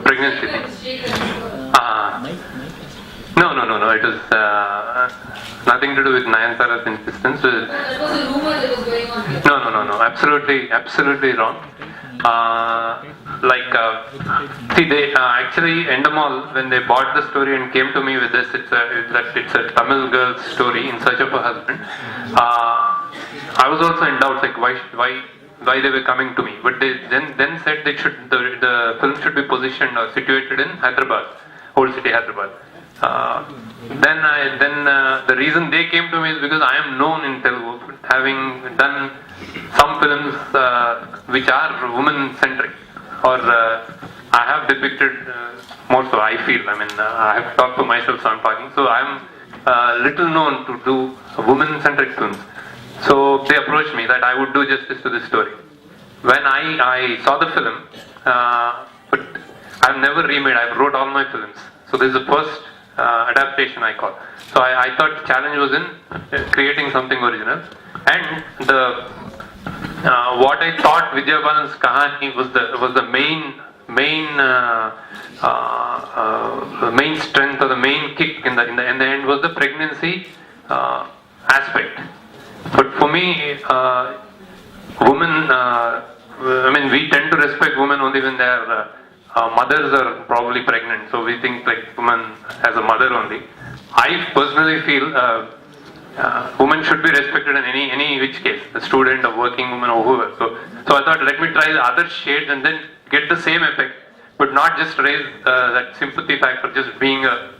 Pregnancy thing. No. It was nothing to do with Nayanthara's insistence. That was a rumor that was going on here. No. Absolutely wrong. They actually Endemol, when they bought the story and came to me with this, it's a Tamil girl's story in search of a husband. I was also in doubt, like why they were coming to me, but they then said the film should be positioned or situated in Hyderabad, old city Hyderabad. The reason they came to me is because I am known in Telugu, having done some films which are women centric, or I have depicted more so. I feel. I have talked to myself, so I'm talking. So I'm little known to do women centric films. So they approached me that I would do justice to this story. When I saw the film, but I've never remade. I wrote all my films. So this is the first adaptation I call. So I thought the challenge was in creating something original, and what I thought Vidya Balan's kahani was the main strength or the main kick in the end was the pregnancy aspect. But for me, women, we tend to respect women only when they are mothers are probably pregnant, so we think like woman as a mother only. I personally feel women should be respected in any which case, a student, a working woman, or whoever. So I thought, let me try the other shades and then get the same effect, but not just raise that sympathy factor just being a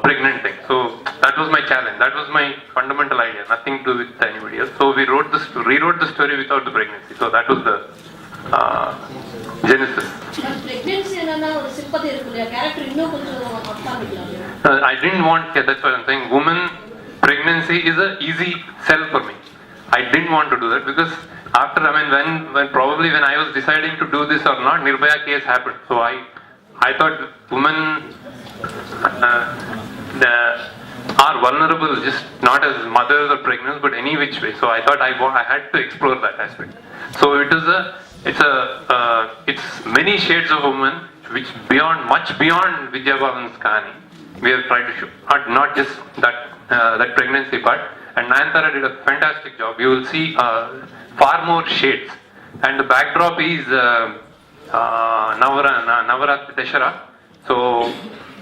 pregnant thing. So that was my challenge. That was my fundamental idea. Nothing to do with anybody else. So we rewrote the story without the pregnancy. So that was the genesis. I didn't want. That's what I'm saying. Woman pregnancy is an easy sell for me. I didn't want to do that because after when I was deciding to do this or not, Nirbhaya case happened. So I thought women are vulnerable, just not as mothers or pregnant, but any which way. So I thought I had to explore that aspect. So it's many shades of women, which much beyond Vidya Balan's kahani. We have tried to show, not just that pregnancy part. And Nayanthara did a fantastic job. You will see far more shades, and the backdrop is Navaratri Dashara. So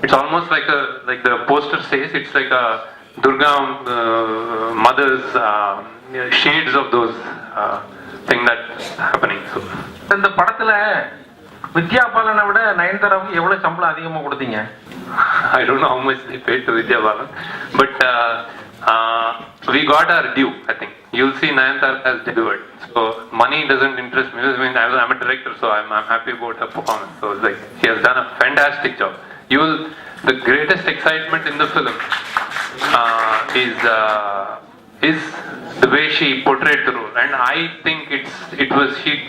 it's almost like the poster says, it's like a Durga mother's shades of those thing that's happening. So இந்த படத்துல வித்யா பாலனை விட நயன்தாராவுக்கு எவ்வளவு சம்பளம் அதிகமா கொடுத்தீங்க? I don't know how much they paid to Vidya Balan, but we got our due. I think you'll see Nayanthara has delivered. So money doesn't interest me. I'm a director, so I'm happy about her performance. So it's like she has done a fantastic job. The greatest excitement in the film is the way she portrayed the role, and I think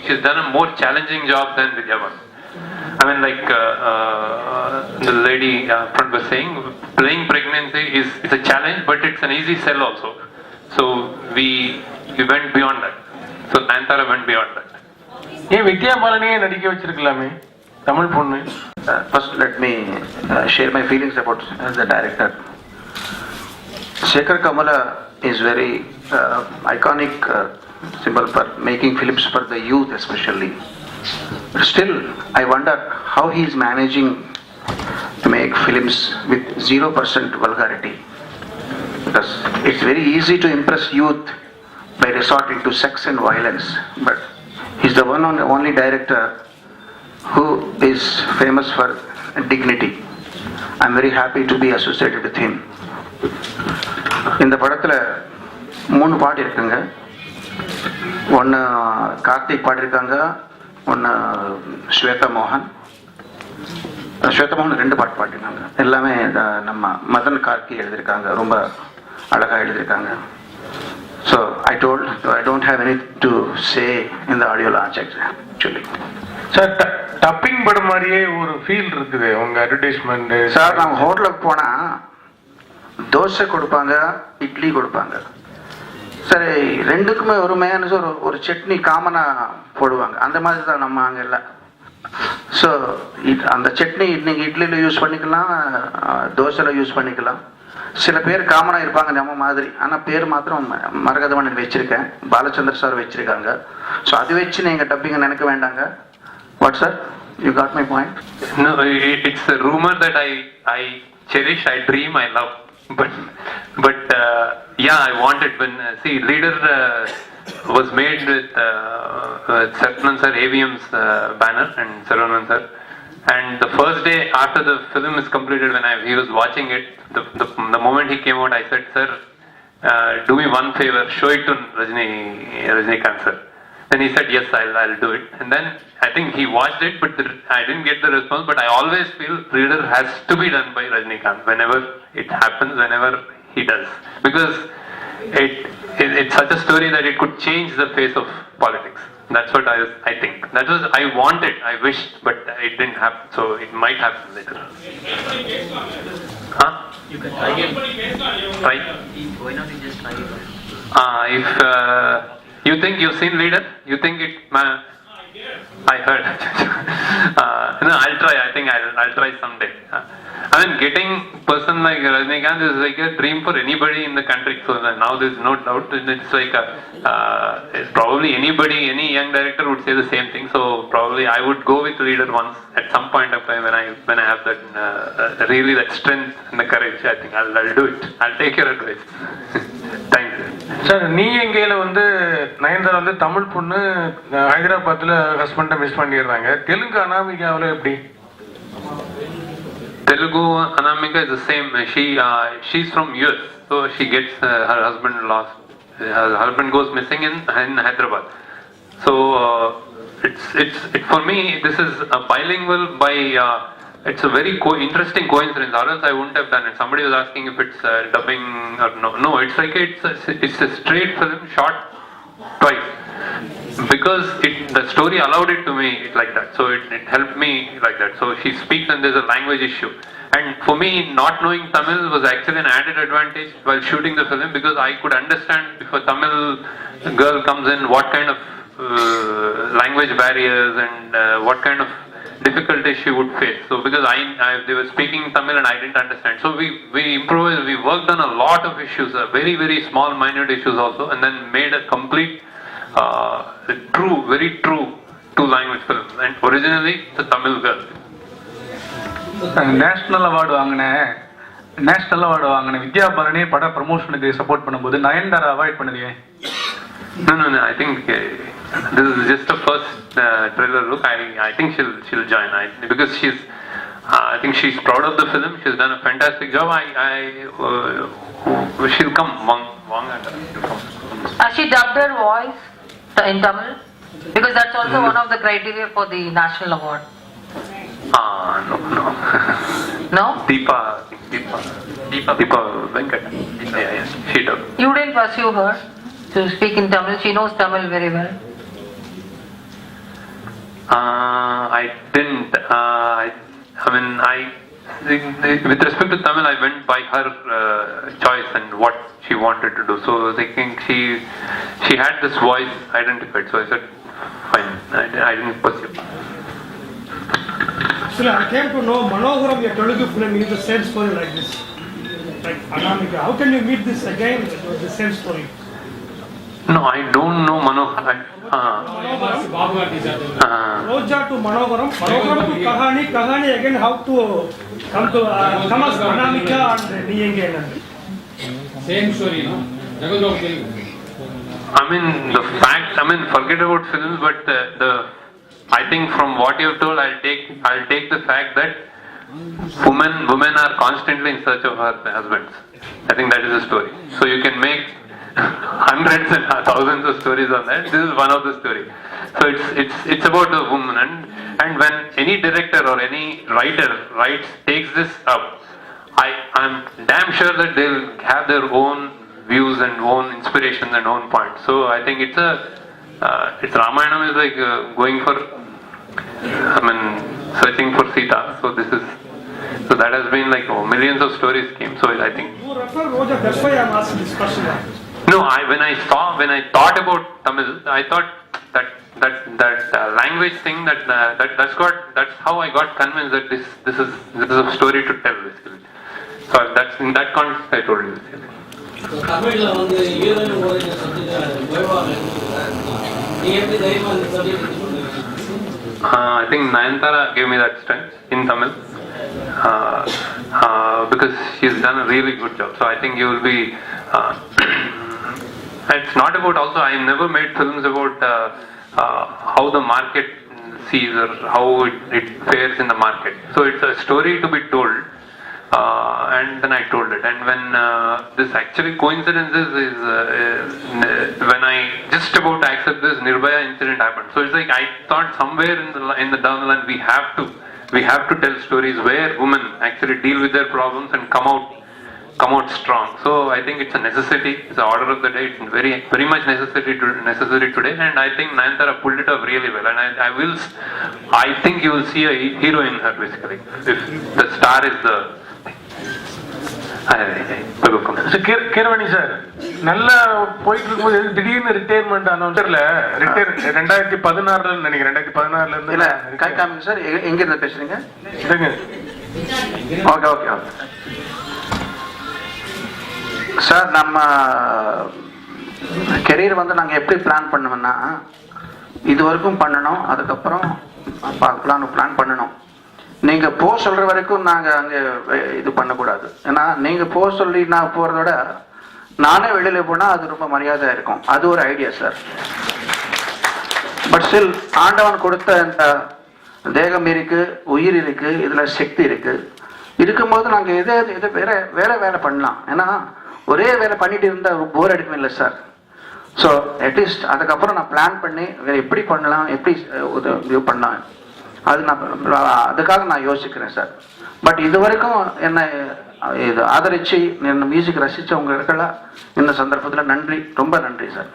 she's done a more challenging job than Vidya Balan. The lady front was saying, playing pregnancy is a challenge, but it's an easy sell also. So we went beyond that. So Nayanthara went beyond that. ஏன் வித்யா பாலனையே நடிக்க வச்சிருக்கலாமே தமிழ் பொண்ணு? First, let me share my feelings about the director. Shekhar Kamala is very iconic symbol for making films for the youth especially. But still, I wonder how he is managing to make films with 0% vulgarity. Because it's very easy to impress youth by resorting to sex and violence. But he's the one and only director who is famous for dignity. I'm very happy to be associated with him. இந்த படத்தில் 3 பாட்டு இருக்குங்க. ஒன்று கார்த்திக் பாடியிருக்காங்க, ஒன்று ஸ்வேதா மோகன் 2 பாட்டு பாடிருக்காங்க. எல்லாமே நம்ம மதன் கார்கி எழுதியிருக்காங்க, ரொம்ப அழகாக எழுதியிருக்காங்க. So I don't have anything to say in the audio launch actually. Sir dubbing படம் மாதிரியே ஒரு ஃபீல் இருக்குது உங்க அட்வர்டைஸ்மெண்ட். சார் நாங்கள் ஹோட்டலுக்கு போனால் தோசை கொடுப்பாங்க, இட்லி கொடுப்பாங்க. சரி, ரெண்டுக்குமே ஒரு மேனஸ் ஒரு சட்னி காமனாக போடுவாங்க. அந்த மாதிரி தான் நம்ம அங்கே இல்லை. ஸோ அந்த சட்னி நீங்கள் இட்லியில் யூஸ் பண்ணிக்கலாம், தோசையில் யூஸ் பண்ணிக்கலாம். சில பேர் காமனாக இருப்பாங்க நம்ம மாதிரி, ஆனால் பேர் மாத்திரம் மரகதவன் வச்சுருக்கேன், பாலச்சந்தர் சார் வச்சுருக்காங்க. ஸோ அது வச்சு நீங்கள் டப்பிங்க நினைக்க வேண்டாங்க. What sir, you got my point? No, it's a rumor that I cherish, I dream, I love. But yeah, I wanted when see Leader was made with Saravanan sir, AVM's banner and Saravanan sir. And the first day after the film is completed, when he was watching it, the moment he came out, I said, "Sir, do me one favor, show it to Rajinikanth sir." Then he said, "Yes, I'll do it." And then I think he watched it, but I didn't get the response. But I always feel Leader has to be done by Rajinikanth whenever it happens, whenever he does, because it's such a story that it could change the face of politics. That's what I think. That was I wanted, I wished, but it didn't happen. So it might happen later. Huh? You can try again. Try. Why not you just try it? If you think you've seen Leader, you think it. I heard. No, I'll try. I think I'll try someday. I mean, getting person like Rajinikanth is like a dream for anybody in the country. So now there's no doubt. It's like it's probably anybody, any young director would say the same thing. So probably I would go with Leader once at some point of time when I have that really that strength and the courage. I think I'll do it. I'll take your advice. Thank you. Sir, நீ எங்கேயில வந்து நயன்தாரா வந்து தமிழ் பொண்ணு ஹைதராபாத்ல ஹஸ்பண்டை miss பண்ணிடுறாங்க. தெலுங்கு அனாமிகாவில் எப்படி? Telugu Anamika is the same. She's from US, so she gets her husband lost. Her husband goes missing in Hyderabad. So for me this is a bilingual by. It's a very interesting coincidence. Or else I wouldn't have done it. Somebody was asking if it's dubbing or no. No, it's like it's a straight film shot twice. Because the story allowed it to me like that, so it helped me like that. So she speaks and there's a language issue, and for me not knowing Tamil was actually an added advantage while shooting the film, because I could understand if a Tamil girl comes in, what kind of language barriers and what kind of difficulties she would face. So because they were speaking Tamil and I didn't understand, so we improvised, we worked on a lot of issues, very very small minute issues also, and then made a complete very true two-language film. And originally it's a Tamil girl. National award வாங்கின வித்யா பாலனே பட ப்ரமோஷனுக்கு support பண்ணும்போது Nayanthara avoid பண்ணுவீங்க? No, I think this is just a first trailer look. I think she'll join. Because I think she's proud of the film. She's done a fantastic job. She'll come. Has she dubbed her voice in Tamil? Because that's also one of the criteria for the national award. No. No? Deepa Venkat. Yeah. She dubbed. You didn't pursue her to speak in Tamil. She knows Tamil very well. I didn't. With respect to Tamil, I went by her choice and what she wanted to do. So I think she had this voice identified. So I said, fine. I didn't pursue. Actually, I came to know Manoharam, your Telugu film, is the same story like this, like Anamika. How can you meet this again with the same story? No, I don't know Manoharam. Roja to Manoharam, Manoharam to Kahani again. How to come as Anamika and Niyenge. Same story, no? Forget about films, but I think from what you've told, I'll take the fact that women are constantly in search of her husbands. I think that is the story. So you can make hundreds and thousands of stories on that. This is one of the stories. So it's about a woman, and when any director or any writer takes this up, I'm damn sure that they'll have their own views and own inspirations and own points. So I think it's Ramayanam is like going for, searching for Sita. So that has been like millions of stories came. So I think. You refer Roja, that's why I'm asking this question. No, when I thought about Tamil, I thought that language thing that's how I got convinced that this is a story to tell basically. So that's in that context I told you. தமிழ்ல வந்து ஈரன் ஓரின subject வைவாக நீ எப்படி தைரியமா அந்த subject I think Nayanthara gave me that strength in Tamil because she's done a really good job. So I think you will be. It's not about also. I never made films about how the market sees or how it fares in the market. So it's a story to be told. And then I told it. And when this actually coincidences is when I just about to accept this Nirbhaya incident happened. So it's like I thought somewhere in the down the line we have to tell stories where women actually deal with their problems and come out strong. So I think it's a necessity. It's the order of the day. It's very much necessary today. And I think Nayanthara pulled it off really well. And I think you will see a hero in her basically. If the star is the Keeravani sir நல்லா போயிட்டு இருக்கும்போது திடீர்னு retirement அனௌன்சர்ல 2016 நினைக்கிறேன் 2016 இருந்து இல்ல காமிங்க sir எங்க இருந்து பேசுறீங்க ஓகே ஓகே ஓகே சார் நம்ம கெரியர் வந்து நாங்கள் எப்படி பிளான் பண்ணுவோம்னா இது வரைக்கும் பண்ணணும் அதுக்கப்புறம் பார்க்கலாம்னு பிளான் பண்ணணும் நீங்கள் போ சொல்கிற வரைக்கும் நாங்கள் அங்கே இது பண்ணக்கூடாது ஏன்னா நீங்கள் போ சொல்லி நான் போகிறத விட நானே வெளியில் போனால் அது ரொம்ப மரியாதையாக இருக்கும் அது ஒரு ஐடியா சார் பட் ஸ்டில் ஆண்டவன் கொடுத்த இந்த தேகம் இருக்குது உயிர் இருக்குது இதில் சக்தி இருக்குது இருக்கும்போது நாங்கள் எதை வேலை பண்ணலாம் ஏன்னா ஒரே வேலை பண்ணிட்டு இருந்தால் போர் அடிக்கும் இல்லை சார் ஸோ அட்லீஸ்ட் அதுக்கப்புறம் நான் பிளான் பண்ணி வேறு எப்படி பண்ணலாம் எப்படி இது பண்ணலாம் அது அதுக்காக நான் யோசிக்கிறேன் சார் பட் இது வரைக்கும் என்னை இது ஆதரித்து என்ன மியூசிக் ரசித்தவங்க இருக்கலாம் இந்த சந்தர்ப்பத்தில் நன்றி ரொம்ப நன்றி சார்